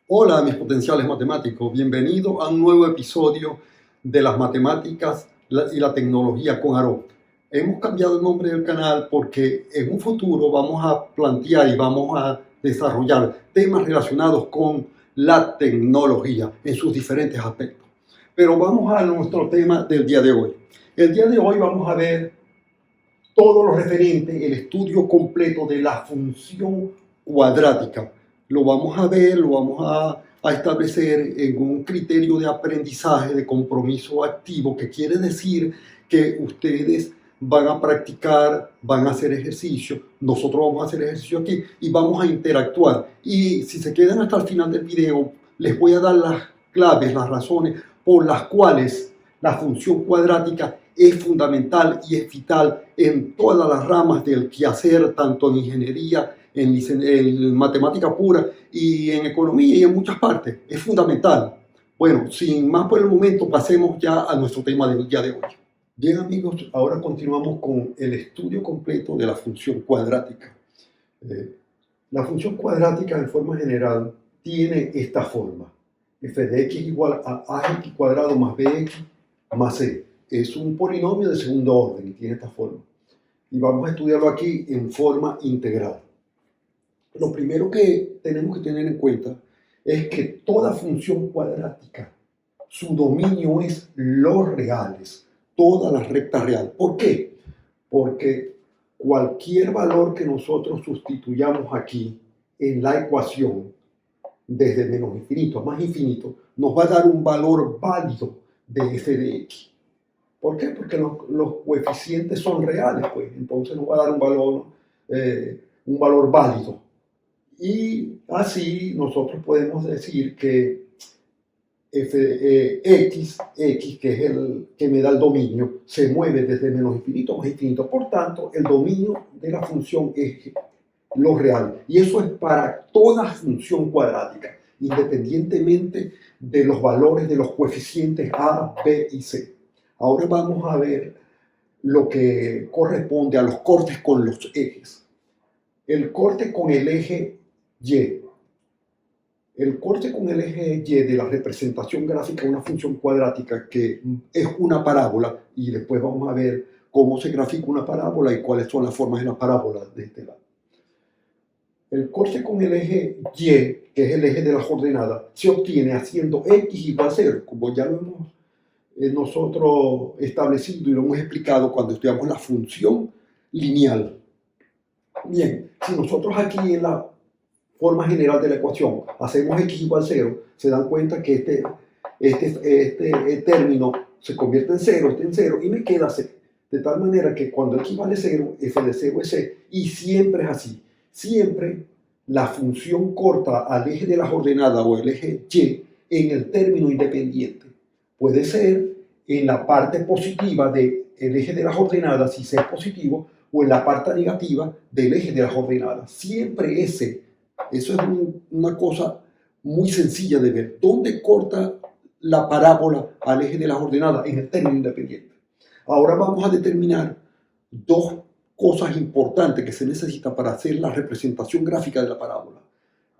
Hola mis potenciales matemáticos, bienvenido a un nuevo episodio de las matemáticas y la tecnología con Aarón. Hemos cambiado el nombre del canal porque en un futuro vamos a plantear y vamos a desarrollar temas relacionados con la tecnología en sus diferentes aspectos. Pero vamos a nuestro tema del día de hoy. El día de hoy vamos a ver todo lo referente, el estudio completo de la función cuadrática. Lo vamos a ver, lo vamos a establecer en un criterio de aprendizaje, de compromiso activo, que quiere decir que ustedes van a practicar, van a hacer ejercicio, nosotros vamos a hacer ejercicio aquí y vamos a interactuar. Y si se quedan hasta el final del video, les voy a dar las claves, las razones por las cuales la función cuadrática es fundamental y es vital en todas las ramas del quehacer, tanto en ingeniería, en matemática pura y en economía y en muchas partes. Es fundamental. Bueno, sin más por el momento, pasemos ya a nuestro tema del día de hoy. Bien amigos, ahora continuamos con el estudio completo de la función cuadrática. La función cuadrática en forma general tiene esta forma. F de x igual a ax cuadrado más bx más c. Es un polinomio de segundo orden y tiene esta forma. Y vamos a estudiarlo aquí en forma integral. Lo primero que tenemos que tener en cuenta es que toda función cuadrática, su dominio es los reales, todas las rectas reales. ¿Por qué? Porque cualquier valor que nosotros sustituyamos aquí en la ecuación, desde menos infinito a más infinito, nos va a dar un valor válido de f de x. ¿Por qué? Porque los coeficientes son reales, pues. Entonces nos va a dar un valor válido. Y así nosotros podemos decir que x, que es el que me da el dominio, se mueve desde menos infinito a más infinito. Por tanto, el dominio de la función es lo real. Y eso es para toda función cuadrática, independientemente de los valores de los coeficientes a, b y c. Ahora vamos a ver lo que corresponde a los cortes con los ejes. El corte con el eje Y. El corte con el eje Y de la representación gráfica de una función cuadrática que es una parábola, y después vamos a ver cómo se grafica una parábola y cuáles son las formas de la parábola de este lado. El corte con el eje Y, que es el eje de las ordenadas, se obtiene haciendo x igual a 0, como ya lo hemos nosotros establecido y lo hemos explicado cuando estudiamos la función lineal. Bien, si nosotros aquí en la forma general de la ecuación hacemos x igual a 0, se dan cuenta que este término se convierte en 0, en 0 y me queda c. De tal manera que cuando x vale 0, f de 0 es c, y siempre es así. Siempre la función corta al eje de las ordenadas o el eje y en el término independiente. Puede ser en la parte positiva del eje de las ordenadas, si c es positivo, o en la parte negativa del eje de las ordenadas. Siempre ese. Eso es una cosa muy sencilla de ver. ¿Dónde corta la parábola al eje de las ordenadas? En el término independiente. Ahora vamos a determinar dos cosas importantes que se necesitan para hacer la representación gráfica de la parábola,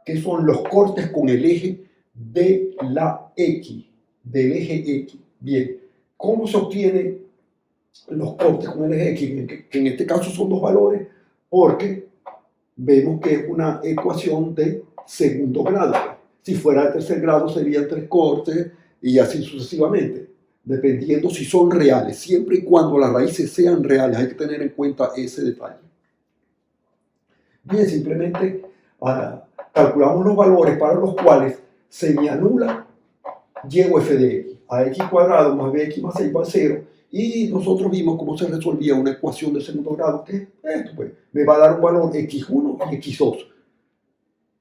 que son los cortes con el eje de la X, del eje X. Bien, ¿cómo se obtienen los cortes con el eje X? Que en este caso son dos valores, porque vemos que es una ecuación de segundo grado. Si fuera de tercer grado serían tres cortes y así sucesivamente, dependiendo si son reales, siempre y cuando las raíces sean reales. Hay que tener en cuenta ese detalle. Bien, simplemente calculamos los valores para los cuales se me anula y o f de x. A x cuadrado más bx más c igual a 0. Y nosotros vimos cómo se resolvía una ecuación de segundo grado, que es esto, pues, me va a dar un valor x1 y x2,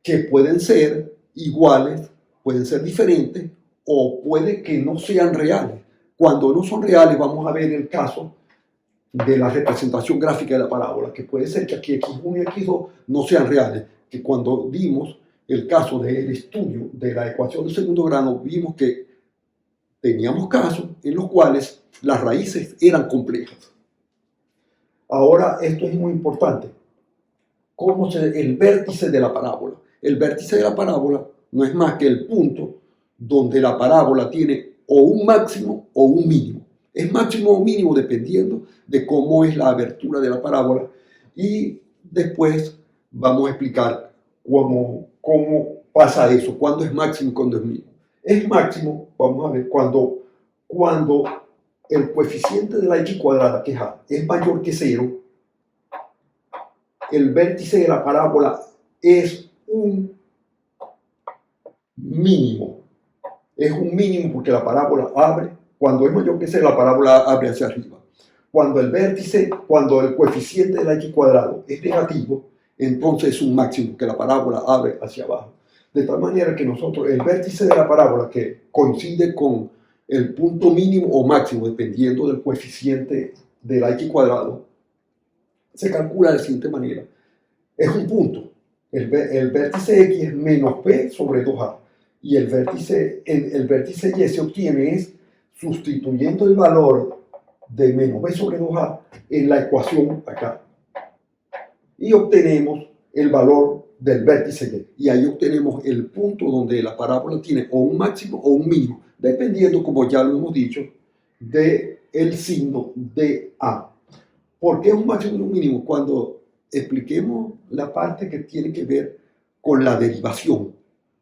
que pueden ser iguales, pueden ser diferentes, o puede que no sean reales. Cuando no son reales, vamos a ver el caso de la representación gráfica de la parábola, que puede ser que aquí x1 y x2 no sean reales, que cuando vimos el caso del estudio de la ecuación de segundo grado, vimos que teníamos casos en los cuales las raíces eran complejas. Ahora, esto es muy importante. El vértice de la parábola. El vértice de la parábola no es más que el punto donde la parábola tiene o un máximo o un mínimo. Es máximo o mínimo dependiendo de cómo es la abertura de la parábola. Y después vamos a explicar cómo pasa eso, cuándo es máximo y cuándo es mínimo. Es máximo, vamos a ver, cuando el coeficiente de la x cuadrada, que es a, es mayor que 0, el vértice de la parábola es un mínimo. Es un mínimo porque la parábola abre. Cuando es mayor que 0, la parábola abre hacia arriba. Cuando el coeficiente de la x cuadrado es negativo, entonces es un máximo que la parábola abre hacia abajo. De tal manera que nosotros, el vértice de la parábola que coincide con el punto mínimo o máximo, dependiendo del coeficiente de la x cuadrado, se calcula de la siguiente manera. Es un punto. El vértice x es menos b sobre 2a. Y el vértice y se obtiene es sustituyendo el valor de menos b sobre 2a en la ecuación acá. Y obtenemos el valor del vértice y. Y ahí obtenemos el punto donde la parábola tiene o un máximo o un mínimo, dependiendo, como ya lo hemos dicho, del signo de A. ¿Por qué es un máximo y un mínimo? Cuando expliquemos la parte que tiene que ver con la derivación,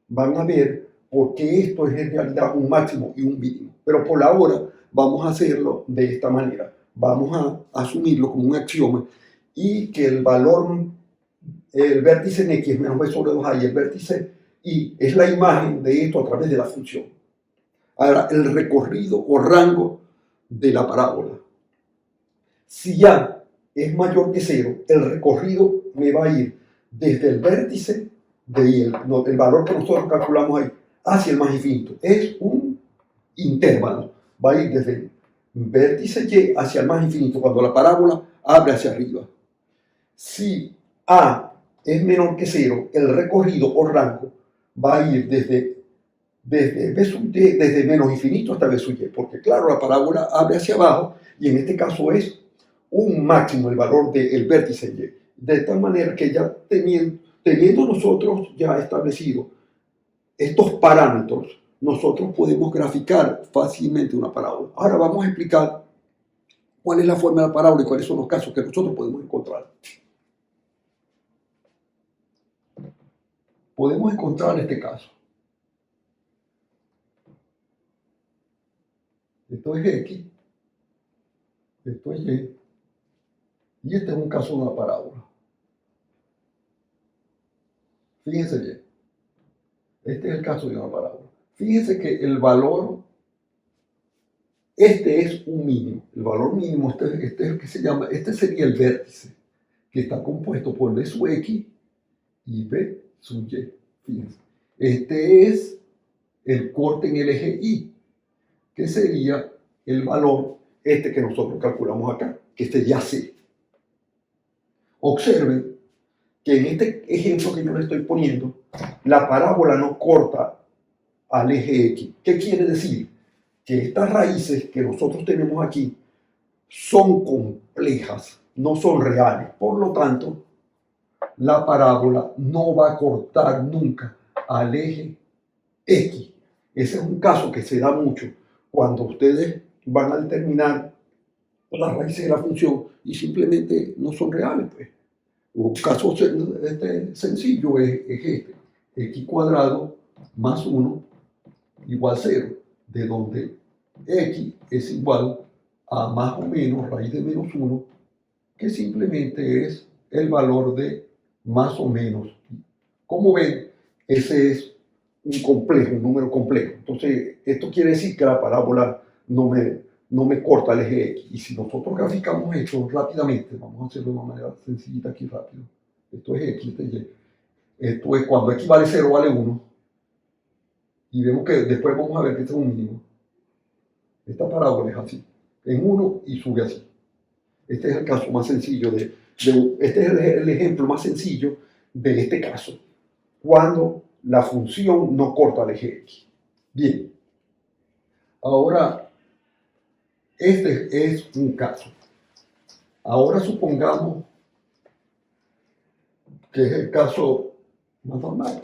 van a ver por qué esto es en realidad un máximo y un mínimo. Pero por ahora vamos a hacerlo de esta manera. Vamos a asumirlo como un axioma y que el vértice en x es menos b sobre 2a y el vértice y es la imagen de esto a través de la función. Ahora, el recorrido o rango de la parábola. Si a es mayor que 0, el recorrido me va a ir desde el vértice de y, el valor que nosotros calculamos ahí, hacia el más infinito. Es un intervalo. Va a ir desde el vértice y hacia el más infinito, cuando la parábola abre hacia arriba. Si a es menor que 0, el recorrido o rango va a ir desde b sub y, desde menos infinito hasta b sub y, porque claro, la parábola abre hacia abajo y en este caso es un máximo el valor del vértice y. De tal manera que ya teniendo nosotros ya establecido estos parámetros, nosotros podemos graficar fácilmente una parábola. Ahora vamos a explicar cuál es la forma de la parábola y cuáles son los casos que nosotros podemos encontrar. Podemos encontrar este caso. Esto es X, esto es Y, y este es un caso de una parábola. Fíjense bien, este es el caso de una parábola. Fíjense que el valor, este es un mínimo. El valor mínimo, este es el que se llama, este sería el vértice, que está compuesto por B sub X y B sub Y. Fíjense, este es el corte en el eje Y, que sería el valor que nosotros calculamos acá, que sería C. Observen que en este ejemplo que yo le estoy poniendo, la parábola no corta al eje X. ¿Qué quiere decir? Que estas raíces que nosotros tenemos aquí son complejas, no son reales. Por lo tanto, la parábola no va a cortar nunca al eje X. Ese es un caso que se da mucho cuando ustedes van a determinar las raíces de la función y simplemente no son reales, pues. Un caso sencillo es este, x cuadrado más 1 igual 0, de donde x es igual a más o menos raíz de menos 1, que simplemente es el valor de más o menos. Como ven, ese es un número complejo. Entonces, esto quiere decir que la parábola no me corta el eje X. Y si nosotros graficamos esto rápidamente, vamos a hacerlo de una manera sencillita aquí rápido. Esto es X, este es Y. Esto es cuando X vale 0, vale 1. Y vemos que después vamos a ver que este es un mínimo. Esta parábola es así, en 1 y sube así. Este es el caso más sencillo este es el ejemplo más sencillo de este caso, cuando la función no corta el eje X. Bien, ahora este es un caso. Ahora supongamos que es el caso más normal.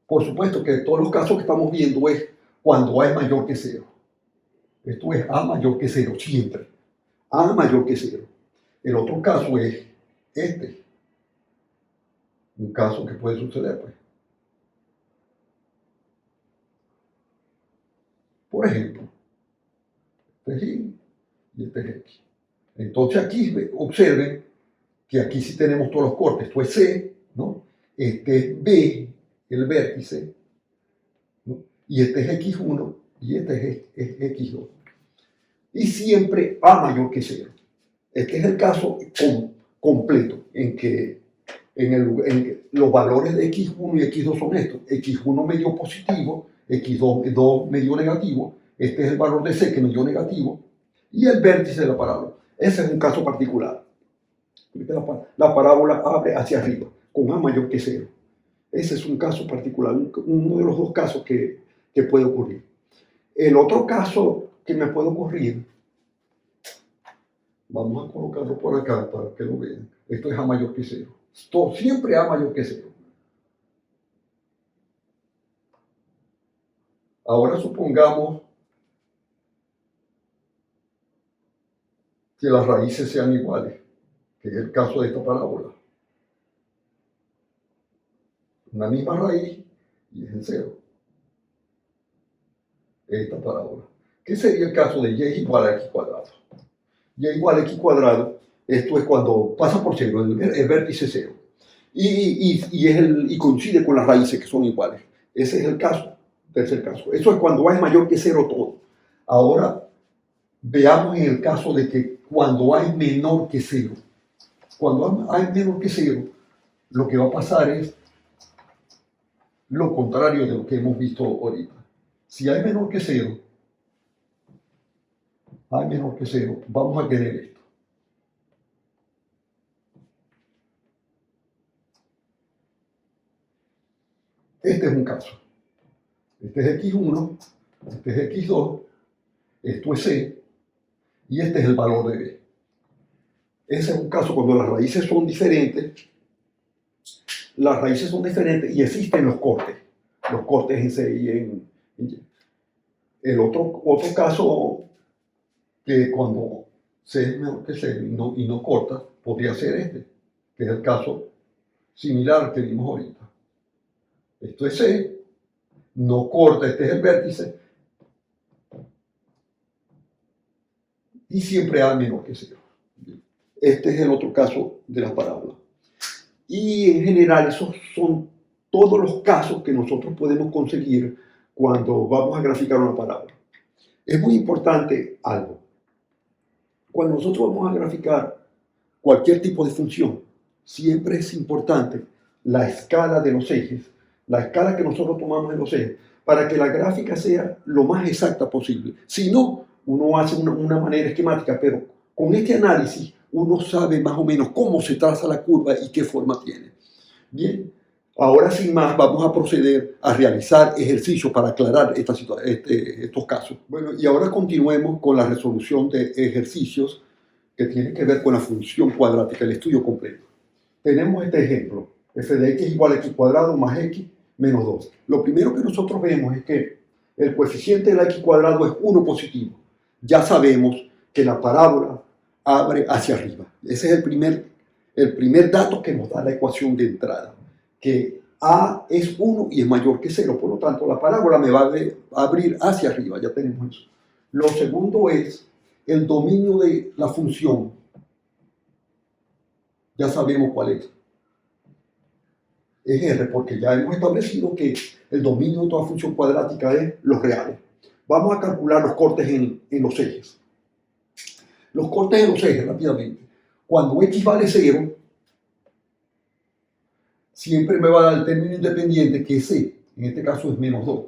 Por supuesto que todos los casos que estamos viendo es cuando A es mayor que cero. Esto es A mayor que cero, siempre. A mayor que cero. El otro caso es este. Un caso que puede suceder, pues. Por ejemplo, este es Y y este es X. Entonces aquí observen que aquí sí tenemos todos los cortes. Esto es C, ¿no? Este es B, el vértice, ¿no? Y este es X1 y este es X2. Y siempre A mayor que cero. Este es el caso completo en que en los valores de X1 y X2 son estos. X1 me dio positivo, X2 me dio negativo. Este es el valor de C que me dio negativo. Y el vértice de la parábola. Ese es un caso particular. La parábola abre hacia arriba, con A mayor que cero. Ese es un caso particular, uno de los dos casos que puede ocurrir. El otro caso que me puede ocurrir, vamos a colocarlo por acá para que lo vean. Esto es A mayor que cero. Esto siempre A mayor que cero. Ahora supongamos que las raíces sean iguales, que es el caso de esta parábola. Una misma raíz y es en cero. Esta parábola. ¿Qué sería el caso de y igual a x cuadrado? Y igual a x cuadrado, esto es cuando pasa por cero, el vértice cero. Y coincide con las raíces que son iguales. Ese es el caso, tercer caso. Eso es cuando A es mayor que cero todo. Ahora, veamos en el caso de que cuando A es menor que cero. Cuando A es menor que cero, lo que va a pasar es lo contrario de lo que hemos visto ahorita. Si A es menor que cero, vamos a tener esto. Este es un caso. Este es X1, este es X2, esto es C, y este es el valor de B. Ese es un caso cuando las raíces son diferentes. Las raíces son diferentes y existen los cortes en C y en Y. El otro caso que cuando C es menor que C y no corta, podría ser este, que es el caso similar al que vimos ahorita. Esto es C, no corta, este es el vértice, y siempre A menor que cero. Este es el otro caso de la parábola. Y en general esos son todos los casos que nosotros podemos conseguir cuando vamos a graficar una parábola. Es muy importante algo. Cuando nosotros vamos a graficar cualquier tipo de función, siempre es importante la escala de los ejes, la escala que nosotros tomamos en los ejes, para que la gráfica sea lo más exacta posible. Si no, uno hace una manera esquemática, pero con este análisis uno sabe más o menos cómo se traza la curva y qué forma tiene. Bien, ahora sin más vamos a proceder a realizar ejercicios para aclarar estos casos. Bueno, y ahora continuemos con la resolución de ejercicios que tienen que ver con la función cuadrática, el estudio completo. Tenemos este ejemplo, f de x igual a x cuadrado más x menos 2. Lo primero que nosotros vemos es que el coeficiente de la x cuadrado es 1 positivo. Ya sabemos que la parábola abre hacia arriba. Ese es el primer dato que nos da la ecuación de entrada, que A es 1 y es mayor que 0, por lo tanto la parábola me va a abrir hacia arriba, ya tenemos eso. Lo segundo es el dominio de la función. Ya sabemos cuál es. Es R, porque ya hemos establecido que el dominio de toda función cuadrática es los reales. Vamos a calcular los cortes en los ejes. Los cortes en los ejes, rápidamente. Cuando x vale 0, siempre me va a dar el término independiente que es C. En este caso es menos 2.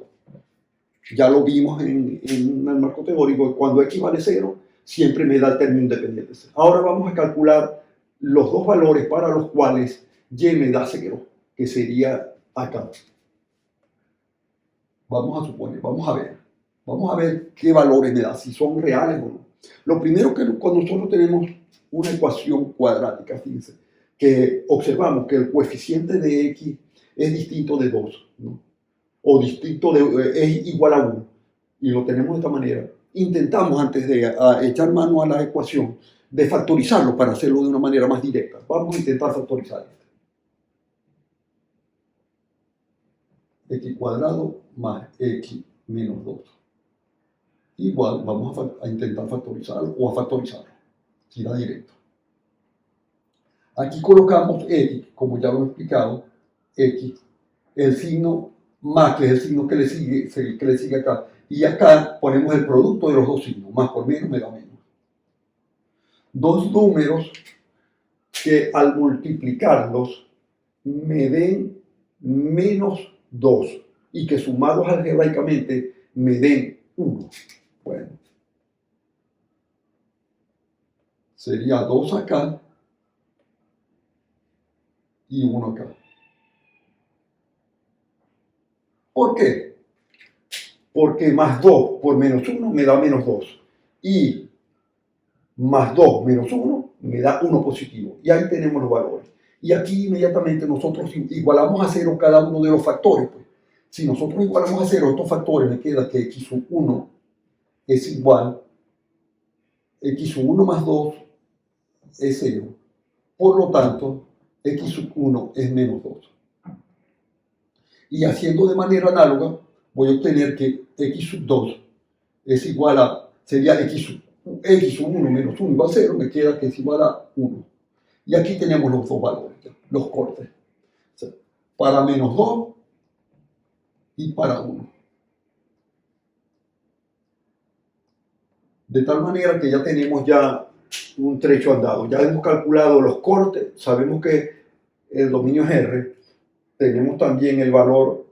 Ya lo vimos en el marco teórico. Cuando x vale 0, siempre me da el término independiente. Ahora vamos a calcular los dos valores para los cuales y me da 0, que sería acá. Vamos a ver qué valores me da, si son reales o no. Lo primero que cuando nosotros tenemos una ecuación cuadrática, fíjense, que observamos que el coeficiente de x es distinto de 2, ¿no? o distinto es igual a 1, y lo tenemos de esta manera, intentamos antes de echar mano a la ecuación, de factorizarlo para hacerlo de una manera más directa. Vamos a intentar factorizar esto. X cuadrado más X menos 2. Igual vamos a intentar factorizarlo o a factorizarlo. Si da directo. Aquí colocamos X, como ya lo he explicado, X, el signo más, que es el signo que le sigue acá. Y acá ponemos el producto de los dos signos, más por menos me da menos. Dos números que al multiplicarlos me den menos 2 y que sumados algebraicamente me den 1. Bueno, sería 2 acá y 1 acá. ¿Por qué? Porque más 2 por menos 1 me da menos 2. Y más 2 menos 1 me da 1 positivo. Y ahí tenemos los valores. Y aquí inmediatamente nosotros igualamos a 0 cada uno de los factores. Pues. Si nosotros igualamos a 0 estos factores, me queda que x sub 1 es igual, x sub 1 más 2 es 0. Por lo tanto, x sub 1 es menos 2. Y haciendo de manera análoga, voy a obtener que x sub 2 es igual a, sería x sub 1 menos 1 igual a 0, me queda que es igual a 1. Y aquí tenemos los dos valores, los cortes. O sea, para menos 2 y para 1. De tal manera que ya tenemos ya un trecho andado. Ya hemos calculado los cortes, sabemos que el dominio es R. Tenemos también el valor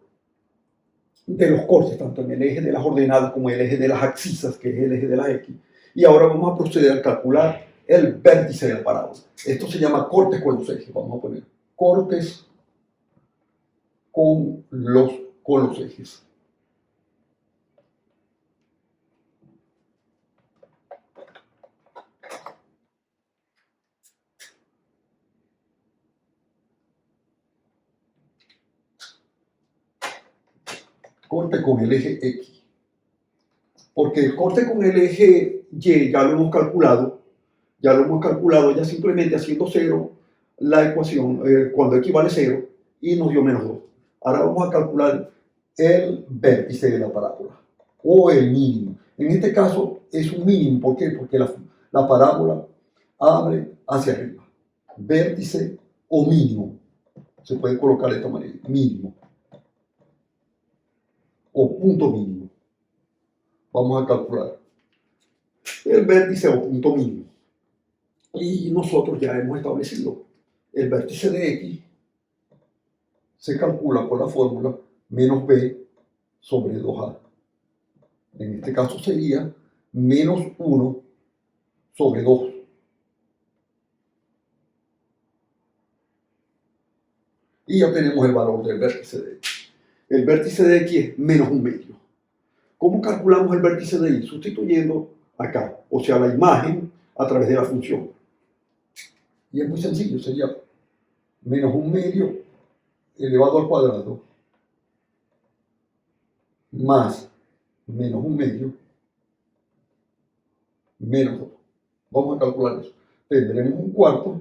de los cortes, tanto en el eje de las ordenadas como en el eje de las abscisas, que es el eje de las X. Y ahora vamos a proceder a calcular el vértice de la parábola. Esto se llama cortes con los ejes. Vamos a poner cortes con los ejes. Corte con el eje X. Porque el corte con el eje Y ya lo hemos calculado, ya simplemente haciendo 0 la ecuación, cuando X vale 0, y nos dio menos 2. Ahora vamos a calcular el vértice de la parábola, o el mínimo. En este caso es un mínimo, ¿por qué? Porque la parábola abre hacia arriba. Vértice o mínimo, se puede colocar de esta manera, mínimo, o punto mínimo. Vamos a calcular el vértice o punto mínimo. Y nosotros ya hemos establecido el vértice de X se calcula por la fórmula menos B sobre 2A. En este caso sería menos 1 sobre 2. Y ya tenemos el valor del vértice de X. El vértice de X es menos 1/2. ¿Cómo calculamos el vértice de Y? Sustituyendo acá, o sea, la imagen a través de la función. Y es muy sencillo, sería menos 1/2 elevado al cuadrado más menos 1/2 menos 2. Vamos a calcular eso. Tendremos un cuarto.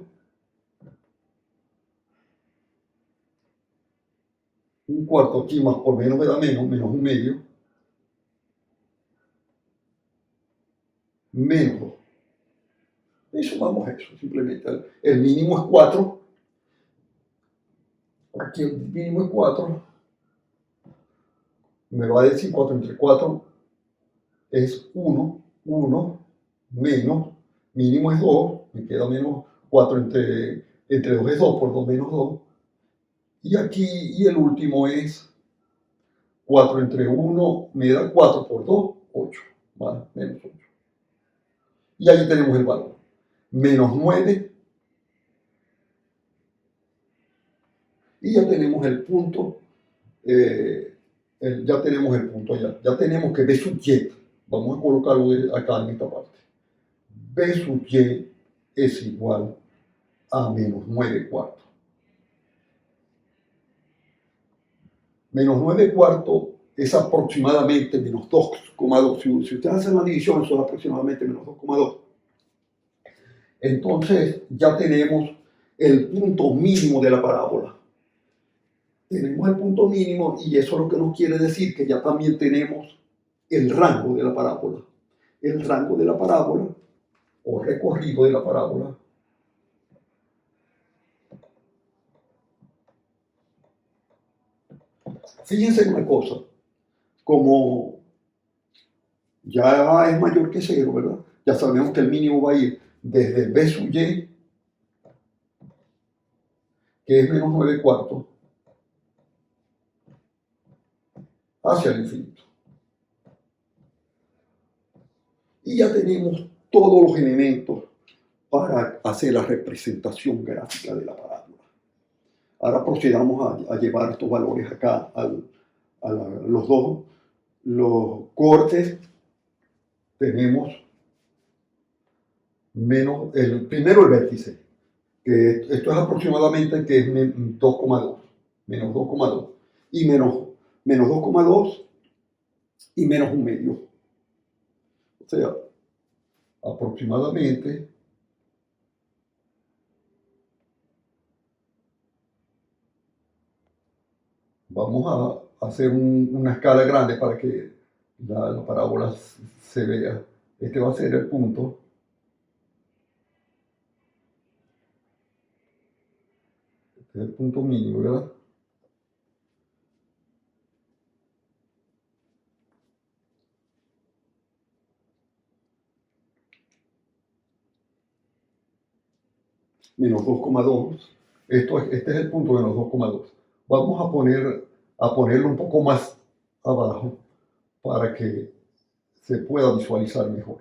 Un cuarto aquí más por menos me da menos 1/2 menos 2. Y sumamos eso, simplemente. El mínimo es 4. Aquí el mínimo es 4. Me va a decir 4 entre 4 es 1. 1 menos, mínimo es 2. Me queda menos 4 entre 2 es 2, por 2 menos 2. Y aquí, y el último es 4 entre 1 me da 4 por 2, 8. ¿Vale? Menos 8. Y ahí tenemos el valor. Menos 9. Y ya tenemos el punto. Ya tenemos el punto allá. Ya tenemos que B sub Y. Vamos a colocarlo acá en esta parte. B sub Y es igual a menos 9 cuartos. Menos 9 cuartos es aproximadamente menos 2,2. Si ustedes hacen la división, eso es aproximadamente menos 2,2. Entonces ya tenemos el punto mínimo de la parábola. Tenemos el punto mínimo y eso es lo que nos quiere decir que ya también tenemos el rango de la parábola. El rango de la parábola o recorrido de la parábola fíjense una cosa, como ya es mayor que cero, ¿verdad? Ya sabemos que el mínimo va a ir desde el B sub y, que es menos 9 cuartos, hacia el infinito. Y ya tenemos todos los elementos para hacer la representación gráfica de la parábola. Ahora procedamos a llevar estos valores acá los cortes. Tenemos menos, primero el vértice, que esto es aproximadamente que es 2,2, menos 2,2 y menos 2,2 y menos un medio. O sea, aproximadamente vamos a hacer una escala grande para que la parábola se vea. Este va a ser el punto. Este es el punto mínimo, ¿verdad? Menos 2,2. Este es el punto menos 2,2. Vamos a ponerlo un poco más abajo para que se pueda visualizar mejor.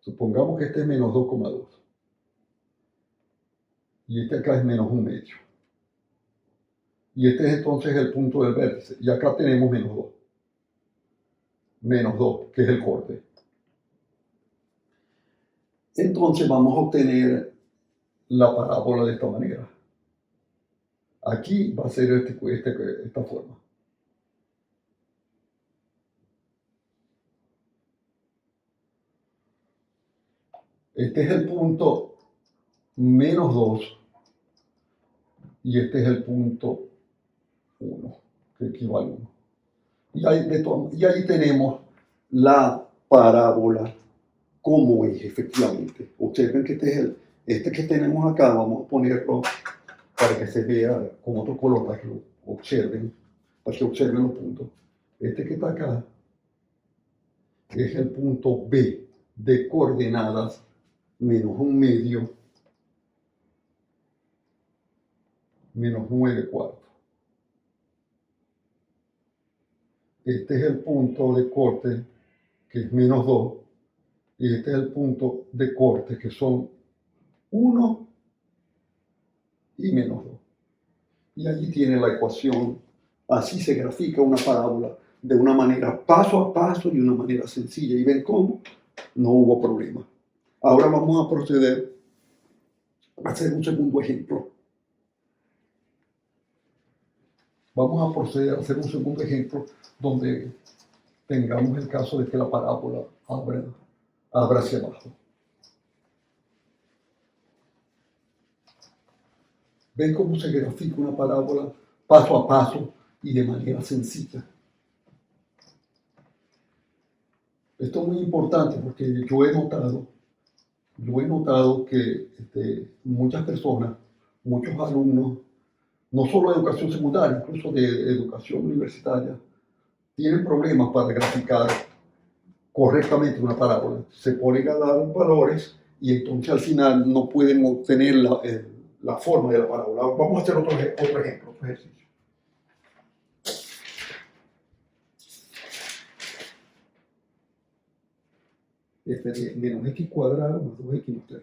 Supongamos que este es menos 2,2 y este acá es menos un medio. Y este es entonces el punto del vértice. Y acá tenemos menos 2. Menos 2, que es el corte. Entonces vamos a obtener la parábola de esta manera. Aquí va a ser esta forma. Este es el punto menos 2 y este es el punto 1, que equivale a 1. Y ahí tenemos la parábola como es efectivamente. Observen que este que tenemos acá, vamos a ponerlo para que se vea con otro color, para que lo observen, para que observen los puntos. Este que está acá es el punto B de coordenadas menos un medio menos 9 cuartos. Este es el punto de corte que es menos 2 y este es el punto de corte que son 1 y menos 2. Y allí tiene la ecuación. Así se grafica una parábola de una manera paso a paso y de una manera sencilla. ¿Y ven cómo? No hubo problema. Ahora vamos a proceder a hacer un segundo ejemplo. Vamos a proceder a hacer un segundo ejemplo donde tengamos el caso de que la parábola abra hacia abajo. ¿Ven cómo se grafica una parábola paso a paso y de manera sencilla? Esto es muy importante porque yo he notado que muchas personas, muchos alumnos, no solo de educación secundaria, incluso de educación universitaria, tienen problemas para graficar correctamente una parábola. Se ponen a dar valores y entonces al final no pueden obtener la forma de la parábola. Vamos a hacer otro ejemplo, otro ejercicio. Este de menos x cuadrado más 2x más 3.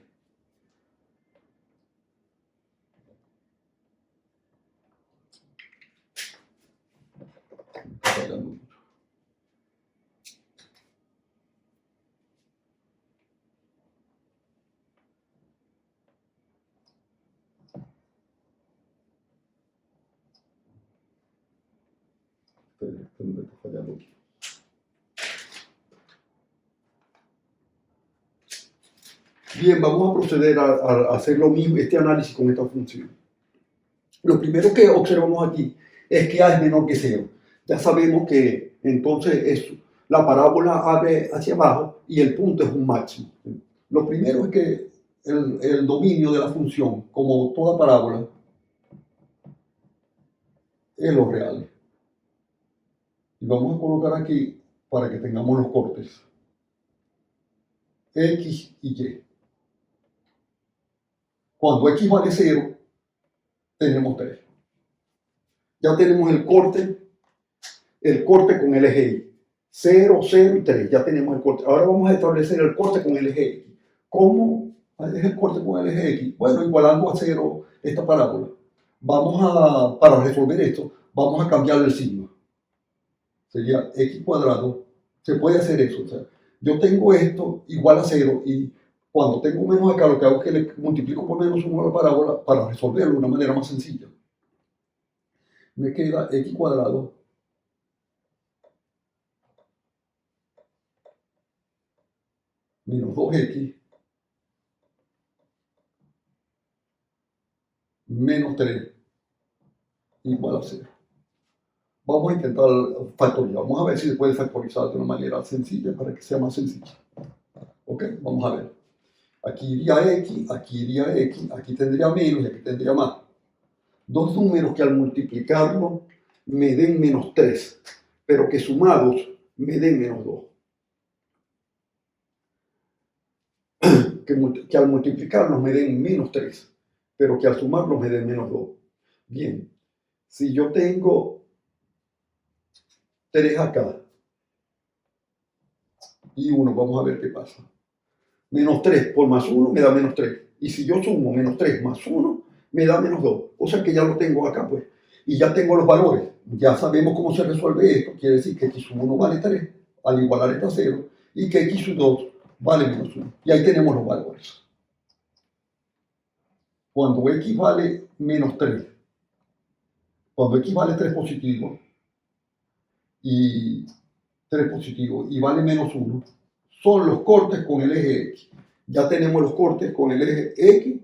me está fallando aquí. Bien, vamos a proceder a hacer lo mismo, este análisis con esta función. Lo primero que observamos aquí es que A es menor que 0. Ya sabemos que entonces la parábola abre hacia abajo y el punto es un máximo. Lo primero es que el dominio de la función, como toda parábola, es lo real. Y vamos a colocar aquí para que tengamos los cortes. X y Y. Cuando X vale 0, tenemos 3. Ya tenemos el corte con el eje Y. 0, 0 y 3. Ya tenemos el corte. Ahora vamos a establecer el corte con el eje X. ¿Cómo es el corte con el eje X? Bueno, igualando a 0 esta parábola. Para resolver esto, vamos a cambiar el signo. Sería X cuadrado. Se puede hacer eso. O sea, yo tengo esto igual a 0 y cuando tengo menos acá, lo que hago es que le multiplico por menos 1 a la parábola para resolverlo de una manera más sencilla. Me queda X cuadrado menos 2X menos 3 igual a 0. Vamos a intentar factorizar. Vamos a ver si se puede factorizar de una manera sencilla para que sea más sencilla. ¿Ok? Vamos a ver. Aquí iría X, aquí tendría menos y aquí tendría más. Dos números que al multiplicarlo me den menos 3, pero que sumados me den menos 2. Que al multiplicarlos me den menos 3, pero que al sumarlos me den menos 2. Bien, si yo tengo 3 acá y 1, vamos a ver qué pasa. Menos 3 por más 1 me da menos 3. Y si yo sumo menos 3 más 1, me da menos 2. O sea que ya lo tengo acá, pues. Y ya tengo los valores. Ya sabemos cómo se resuelve esto. Quiere decir que x sub 1 vale 3, al igualar esta 0, y que x sub 2 vale menos 1. Y ahí tenemos los valores. Cuando x vale menos 3, cuando x vale 3 positivo, y 3 positivo, y vale menos 1, son los cortes con el eje X. Ya tenemos los cortes con el eje X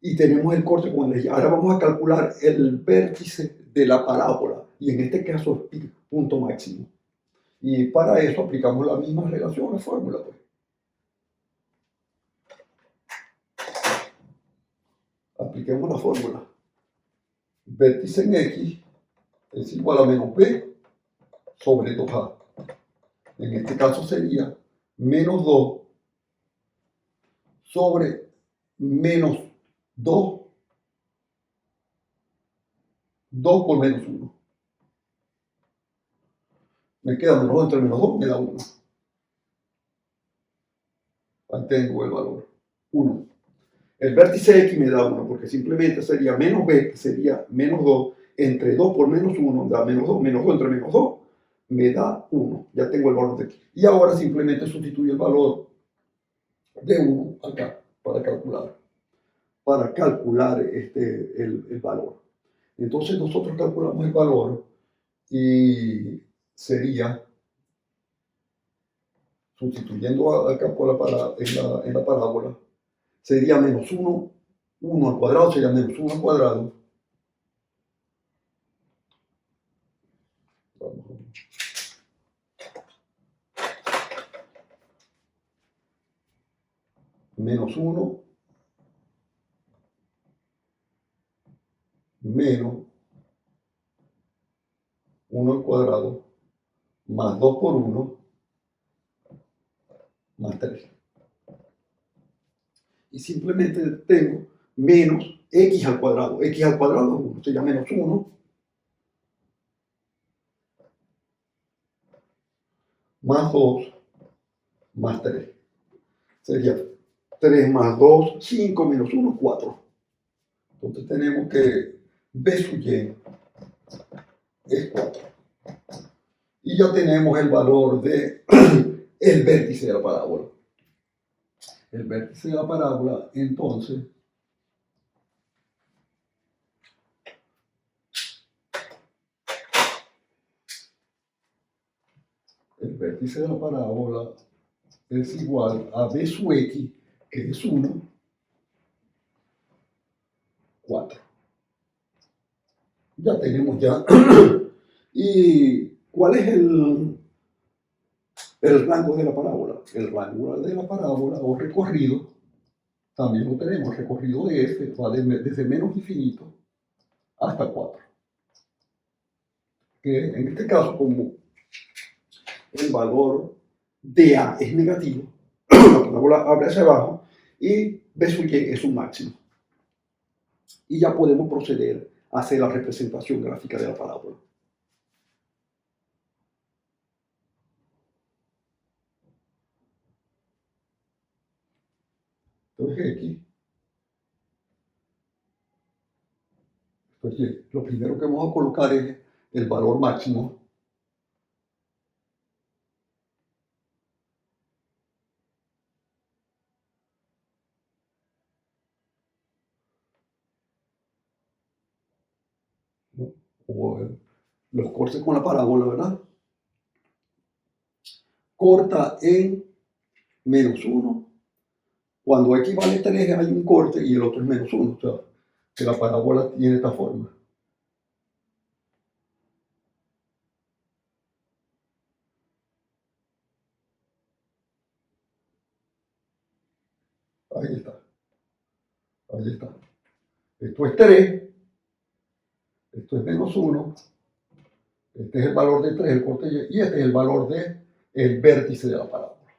y tenemos el corte con el eje Y. Ahora vamos a calcular el vértice de la parábola, y en este caso es el punto máximo. Y para eso aplicamos la misma relación, la fórmula, pues. Apliquemos la fórmula. Vértice en X es igual a menos B sobre 2A. En este caso sería menos 2 sobre menos 2, 2 por menos 1. Me queda menos 2 entre menos 2, me da 1. Ahí tengo el valor, 1. El vértice X me da 1, porque simplemente sería menos B, que sería menos 2, entre 2 por menos 1, da menos 2 entre menos 2, me da 1. Ya tengo el valor de X. Y ahora simplemente sustituyo el valor de 1 acá, para calcular el valor. Entonces nosotros calculamos el valor y sería, sustituyendo acá en la parábola, sería menos 1, 1 al cuadrado sería menos 1 al cuadrado. Menos 1 menos 1 al cuadrado más 2 por 1 más 3. Y simplemente tengo menos x al cuadrado. X al cuadrado es 1, sería menos 1 más 2 más 3. Sería 3 más 2, 5 menos 1, 4. Entonces tenemos que B sub y es 4. Y ya tenemos el valor de el vértice de la parábola. El vértice de la parábola, entonces, vértice de la parábola es igual a b sub x, que es 1, 4. Ya tenemos ya. ¿Y cuál es el rango de la parábola? El rango de la parábola o recorrido, también lo tenemos, recorrido de f va desde menos infinito hasta 4. Que en este caso, como el valor de A es negativo, la parábola abre hacia abajo y B sub y es un máximo. Y ya podemos proceder a hacer la representación gráfica de la parábola. Entonces aquí, lo primero que vamos a colocar es el valor máximo. O los cortes con la parábola, ¿verdad? Corta en menos 1. Cuando x vale 3 hay un corte y el otro es menos 1. O sea, que la parábola tiene esta forma. Ahí está. Ahí está. Esto es 3. Esto es menos 1. Este es el valor de 3, el corte y este es el valor del vértice de la parábola.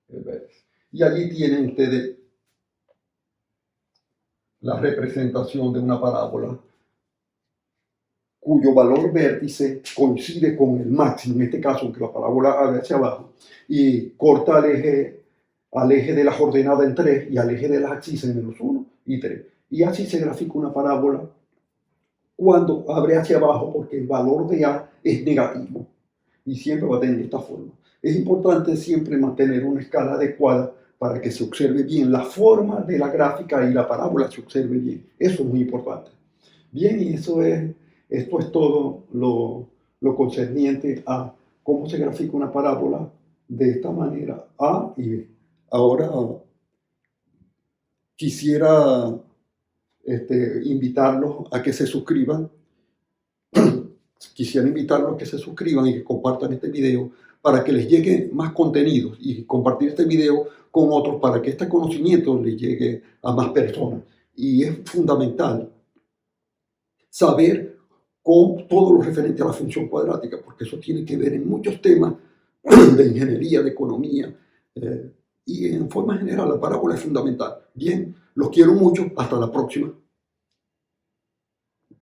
El vértice. Y allí tienen ustedes la representación de una parábola cuyo valor vértice coincide con el máximo, en este caso, aunque la parábola abre hacia abajo, y corta al eje de las ordenadas en 3 y al eje de las abscisas en menos 1 y 3. Y así se grafica una parábola cuando abre hacia abajo, porque el valor de A es negativo y siempre va a tener esta forma. Es importante siempre mantener una escala adecuada para que se observe bien la forma de la gráfica y la parábola se observe bien. Eso es muy importante. Bien, y esto es todo lo concerniente a cómo se grafica una parábola de esta manera, A y B. Ahora quisiera invitarlos a que se suscriban. Quisiera invitarlos a que se suscriban y que compartan este video para que les llegue más contenidos y compartir este video con otros para que este conocimiento les llegue a más personas. Y es fundamental saber con todo lo referente a la función cuadrática, porque eso tiene que ver en muchos temas de ingeniería, de economía, y en forma general la parábola es fundamental. Bien, los quiero mucho, hasta la próxima.